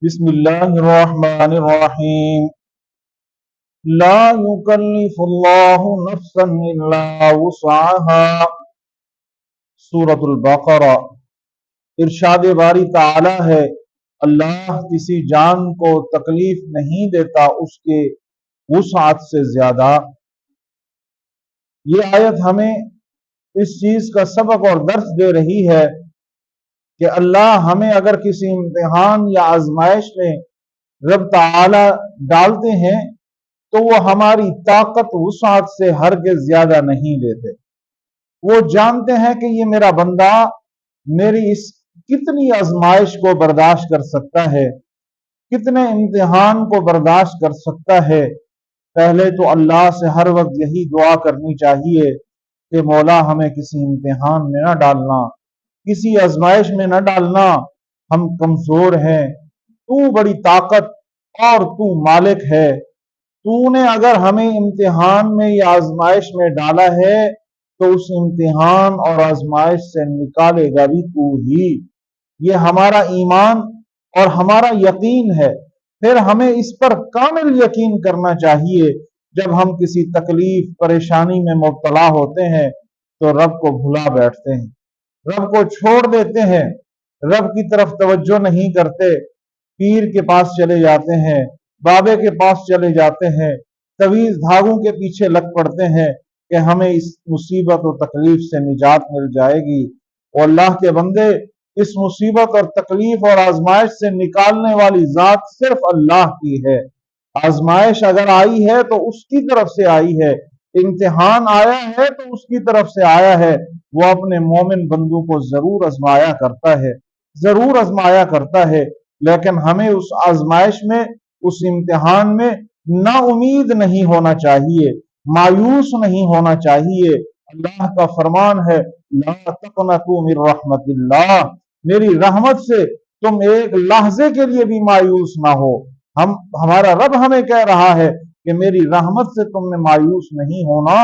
بسم اللہ الرحمن الرحیم لا یکلف اللہ نفسا الا وسعها۔ سورۃ البقرہ۔ ارشاد باری تعالی ہے، اللہ کسی جان کو تکلیف نہیں دیتا اس کے وسعت سے زیادہ۔ یہ آیت ہمیں اس چیز کا سبق اور درس دے رہی ہے کہ اللہ ہمیں اگر کسی امتحان یا آزمائش میں رب تعالی ڈالتے ہیں تو وہ ہماری طاقت وسعت سے ہرگز زیادہ نہیں دیتے۔ وہ جانتے ہیں کہ یہ میرا بندہ میری اس کتنی آزمائش کو برداشت کر سکتا ہے، کتنے امتحان کو برداشت کر سکتا ہے۔ پہلے تو اللہ سے ہر وقت یہی دعا کرنی چاہیے کہ مولا ہمیں کسی امتحان میں نہ ڈالنا، کسی آزمائش میں نہ ڈالنا، ہم کمزور ہیں، تو بڑی طاقت اور تو مالک ہے، تو نے اگر ہمیں امتحان میں یا آزمائش میں ڈالا ہے تو اس امتحان اور آزمائش سے نکالے گا بھی تو ہی۔ یہ ہمارا ایمان اور ہمارا یقین ہے۔ پھر ہمیں اس پر کامل یقین کرنا چاہیے۔ جب ہم کسی تکلیف پریشانی میں مبتلا ہوتے ہیں تو رب کو بھلا بیٹھتے ہیں، رب کو چھوڑ دیتے ہیں، رب کی طرف توجہ نہیں کرتے، پیر کے پاس چلے جاتے ہیں، بابے کے پاس چلے جاتے ہیں، طویل دھاگوں کے پیچھے لگ پڑتے ہیں کہ ہمیں اس مصیبت و تکلیف سے نجات مل جائے گی۔ اور اللہ کے بندے، اس مصیبت اور تکلیف اور آزمائش سے نکالنے والی ذات صرف اللہ کی ہے۔ آزمائش اگر آئی ہے تو اس کی طرف سے آئی ہے، امتحان آیا ہے تو اس کی طرف سے آیا ہے۔ وہ اپنے مومن بندوں کو ضرور آزمایا کرتا ہے، ضرور آزمایا کرتا ہے، لیکن ہمیں اس آزمائش میں، اس امتحان میں نا امید نہیں ہونا چاہیے، مایوس نہیں ہونا چاہیے۔ اللہ کا فرمان ہے، لا تقنطوا من رحمت اللہ، میری رحمت سے تم ایک لحظے کے لیے بھی مایوس نہ ہو۔ ہمارا رب ہمیں کہہ رہا ہے کہ میری رحمت سے تم نے مایوس نہیں ہونا۔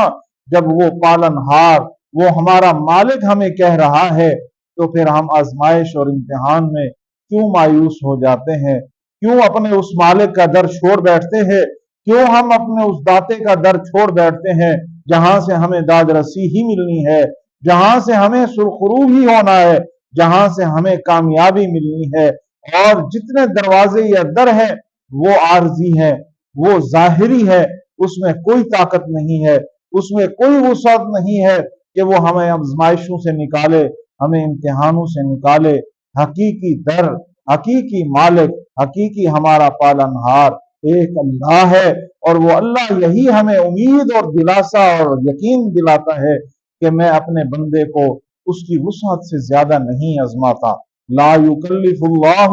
جب وہ پالن ہار، وہ ہمارا مالک ہمیں کہہ رہا ہے تو پھر ہم آزمائش اور امتحان میں کیوں مایوس ہو جاتے ہیں؟ کیوں اپنے اس مالک کا در چھوڑ بیٹھتے ہیں؟ کیوں ہم اپنے اس داتے کا در چھوڑ بیٹھتے ہیں جہاں سے ہمیں داد رسی ہی ملنی ہے، جہاں سے ہمیں سرخرو ہی ہونا ہے، جہاں سے ہمیں کامیابی ملنی ہے؟ اور جتنے دروازے یا در ہیں وہ عارضی ہیں، وہ ظاہری ہے، اس میں کوئی طاقت نہیں ہے، اس میں کوئی وسعت نہیں ہے کہ وہ ہمیں آزمائشوں سے نکالے، ہمیں امتحانوں سے نکالے۔ حقیقی در، حقیقی مالک، حقیقی ہمارا پالنہار ایک اللہ ہے، اور وہ اللہ یہی ہمیں امید اور دلاسا اور یقین دلاتا ہے کہ میں اپنے بندے کو اس کی وسعت سے زیادہ نہیں آزماتا۔ لا یکلف اللہ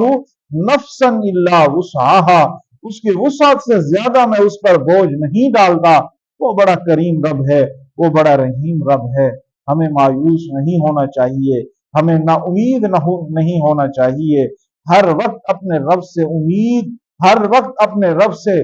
نفسا الا وسعها، اس کی وسعت سے زیادہ میں اس پر بوجھ نہیں ڈالتا۔ وہ بڑا کریم رب ہے، وہ بڑا رحیم رب ہے۔ ہمیں مایوس نہیں ہونا چاہیے، ہمیں نا امید نہیں ہونا چاہیے۔ ہر وقت اپنے رب سے امید، ہر وقت اپنے رب سے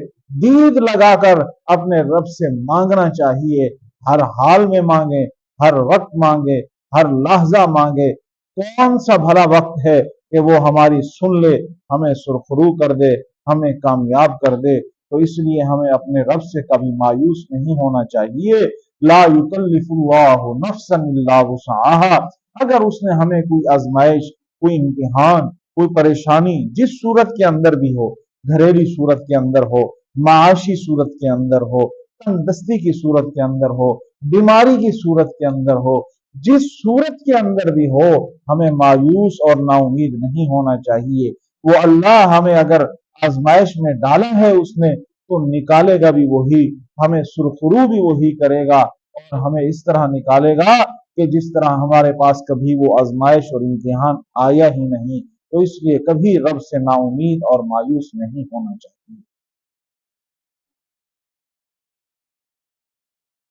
دید لگا کر اپنے رب سے مانگنا چاہیے۔ ہر حال میں مانگے، ہر وقت مانگے، ہر لحظہ مانگے۔ کون سا بھلا وقت ہے کہ وہ ہماری سن لے، ہمیں سرخرو کر دے، ہمیں کامیاب کر دے؟ تو اس لیے ہمیں اپنے رب سے کبھی مایوس نہیں ہونا چاہیے۔ لا یکلف اللہ نفسا الا وسعها، اگر اس نے ہمیں کوئی آزمائش، کوئی امتحان، کوئی پریشانی جس صورت کے اندر بھی ہو، گھریلو صورت کے اندر ہو، معاشی صورت کے اندر ہو، تندرستی کی صورت کے اندر ہو، بیماری کی صورت کے اندر ہو، جس صورت کے اندر بھی ہو، ہمیں مایوس اور نا امید نہیں ہونا چاہیے۔ وہ اللہ ہمیں اگر آزمائش میں ڈالا ہے اس نے تو نکالے گا بھی وہی، ہمیں سرخرو بھی وہی کرے گا، اور ہمیں اس طرح نکالے گا کہ جس طرح ہمارے پاس کبھی وہ آزمائش اور امتحان آیا ہی نہیں۔ تو اس لیے کبھی رب سے نا امید اور مایوس نہیں ہونا چاہیے۔